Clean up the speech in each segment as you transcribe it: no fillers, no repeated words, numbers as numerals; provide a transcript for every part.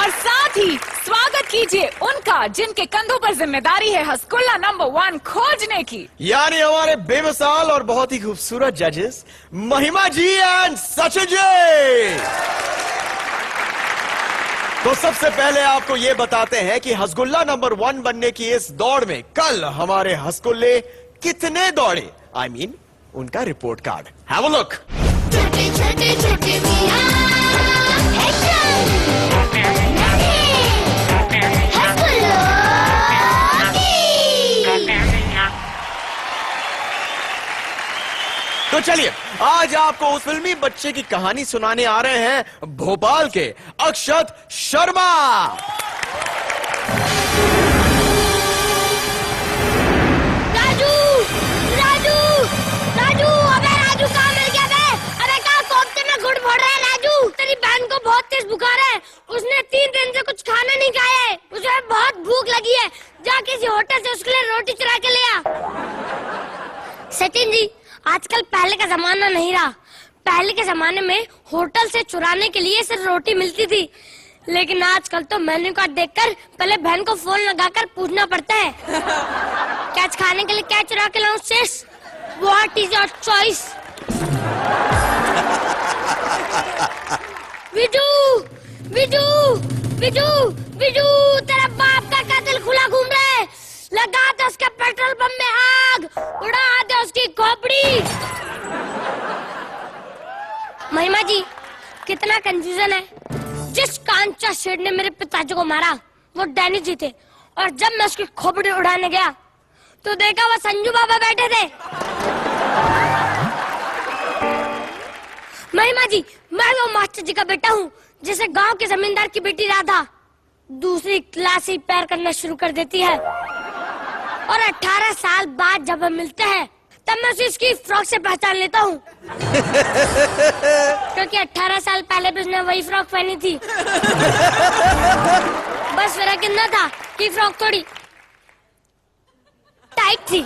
और साथ ही स्वागत कीजिए उनका जिनके कंधों पर जिम्मेदारी है हसकुल्ला नंबर 1 खोजने की, यानी हमारे बेमिसाल और बहुत ही खूबसूरत जजेस महिमा जी एंड सचिन जी। तो सबसे पहले आपको ये बताते हैं कि हसगुल्ला नंबर 1 बनने की इस दौड़ में कल हमारे हसगुल्ले कितने दौड़े। I mean, उनका report card. Have a look. छोटे छोटे छोटे मियां तो चलिए आज आपको उस फिल्मी बच्चे की कहानी सुनाने आ रहे हैं भोपाल के अक्षत शर्मा। राजू राजू राजू अबे राजू कहाँ मिल गया बे? अबे कहाँ कोफ्ते में गुड़ फोड़ रहा है राजू? तेरी बहन को बहुत तेज बुखार है, उसने 3 दिन से कुछ खाना नहीं खाया है, उसे बहुत भूख लगी है, जा किसी होटल से उसके लिए रोटी चुरा के ले आ। सचिन जी आजकल पहले का जमाना नहीं रहा। पहले के जमाने में होटल से चुराने के लिए सिर्फ रोटी मिलती थी, लेकिन आजकल तो मेन्यू कार्ड देखकर पहले बहन को फोन लगाकर पूछना पड़ता है क्या आज खाने के लिए क्या चुरा के लाऊं sis? What is your choice? Viju Viju Viju Viju तेरा बाप का कातिल खुला घूम रहा है, लगा दे उसके पेट्रोल पंप में आग, उड़ा दे उसकी खोपड़ी। महिमा जी कितना कंफ्यूजन है। जिस कांचा शेर ने मेरे पिताजी को मारा वो डैनी जी थे, और जब मैं उसकी खोपड़ी उड़ाने गया तो देखा वो संजू बाबा बैठे थे। महिमा जी मैं वो मास्टर जी का बेटा हूँ जिसे गांव के जमींदार की बेटी राधा दूसरी क्लास ही पैर करना शुरू कर देती है, और 18 साल बाद जब हम मिलते हैं तब मैं उसे इसकी फ्रॉक से पहचान लेता हूँ क्योंकि 18 साल पहले भी उसने वही फ्रॉक पहनी थी। बस फर्क इतना था कि फ्रॉक थोड़ी टाइट थी।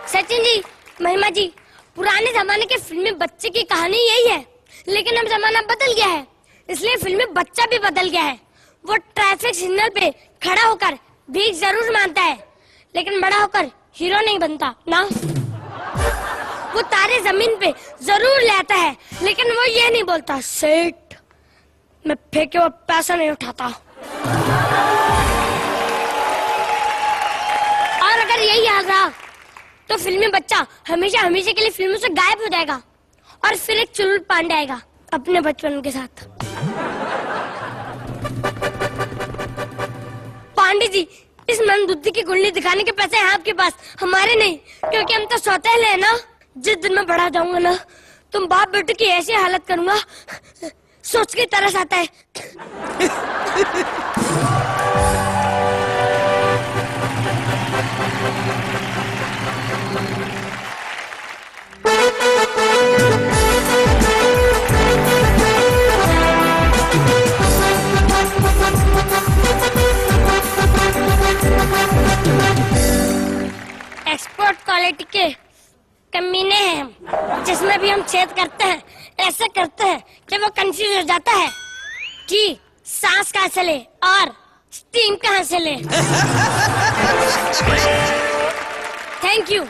सचिन जी महिमा जी पुराने जमाने के फिल्मी बच्चे की कहानी यही है, लेकिन अब जमाना बदल गया है, इसलिए फिल्मी बच्चा भी बदल गया है। वो ट्रैफिक सिग्नल पे खड़ा होकर भीख जरूर मांगता है, लेकिन बड़ा होकर हीरो नहीं बनता ना। वो तारे जमीन पे जरूर ले आता है, लेकिन वो ये नहीं बोलता सेठ मैं फेंके हुआ पैसा नहीं उठाता। और अगर यही हाल रहा तो फिल्मी बच्चा हमेशा हमेशा के लिए फिल्मों से गायब हो जाएगा, और फिर एक चुलबुल पांडे आएगा अपने बचपन के साथ। पांडे जी इस मंदबुद्धि की कुंडली दिखाने के पैसे हैं आपके पास, हमारे नहीं, क्योंकि हम तो सौतेले हैं ना। जिस दिन मैं बड़ा जाऊंगा ना तुम बाप बेटे की ऐसी हालत करूंगा सोच के तरस आता है। एक्सपोर्ट क्वालिटी के कमीने हैं हम, जिसमें भी हम छेद करते हैं ऐसे करते हैं कि वो कंफ्यूज हो जाता है कि सांस कहाँ से ले और स्टीम कहाँ से ले। Thank you.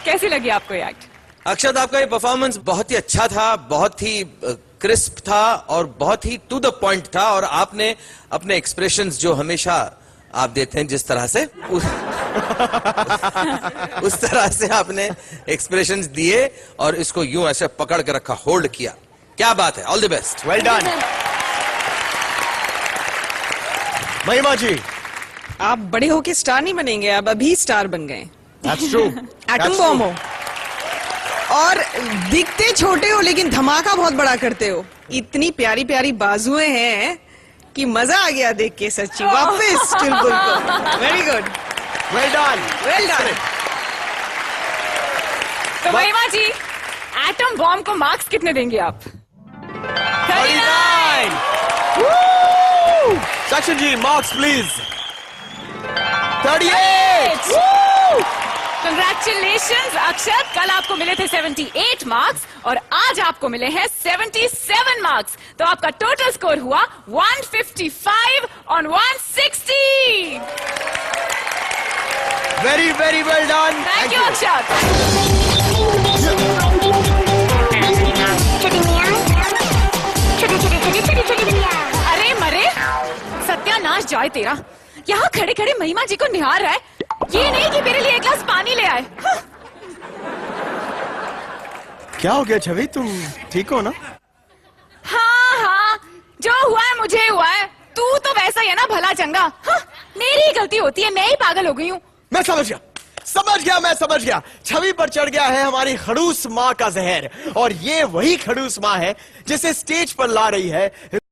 कैसी लगी आपको ये एक्ट? अक्षत आपका ये परफॉर्मेंस बहुत ही अच्छा था, बहुत ही क्रिस्प था और बहुत ही टू द पॉइंट था, और आपने अपने एक्सप्रेशंस जो हमेशा आप देते हैं जिस तरह से उस तरह से आपने एक्सप्रेशंस दिए और इसको यूं ऐसे पकड़ के रखा, होल्ड किया। क्या बात है, all the best, well done. महिमा जी आप बड़े होके स्टार नहीं बनेंगे, आप अभी स्टार बन गए। That's true. एटम बॉम्ब हो और दिखते छोटे हो लेकिन धमाका बहुत बड़ा करते हो। इतनी प्यारी प्यारी बाजुएं हैं कि मजा आ गया देख के, सच्ची वापस चुलबुल को। Very good, well done, well done. तो महिमा जी एटम बॉम्ब को मार्क्स कितने देंगे आप? 39। Sudarshan ji, marks please. 38। Congratulations अक्षत, कल आपको मिले थे 78 मार्क्स और आज आपको मिले हैं 77 मार्क्स, तो आपका टोटल स्कोर हुआ 155 on 160। Very very well done. Thank you Akshat. अरे मरे, सत्यानाश जाए तेरा, यहाँ खड़े खड़े महिमा जी को निहार रहा है, ये नहीं कि मेरे लिए एक गिलास पानी ले आए। हाँ। क्या हो गया छवि, तुम ठीक हो ना? हाँ हाँ, जो हुआ है मुझे हुआ है, तू तो वैसा ही है ना भला चंगा। हाँ, मेरी ही गलती होती है, मैं ही पागल हो गई हूँ। मैं समझ गया, मैं समझ गया। छवि पर चढ़ गया है हमारी खड़ूस माँ का जहर, और ये वही खड़ूस माँ है जिसे स्टेज पर ला रही है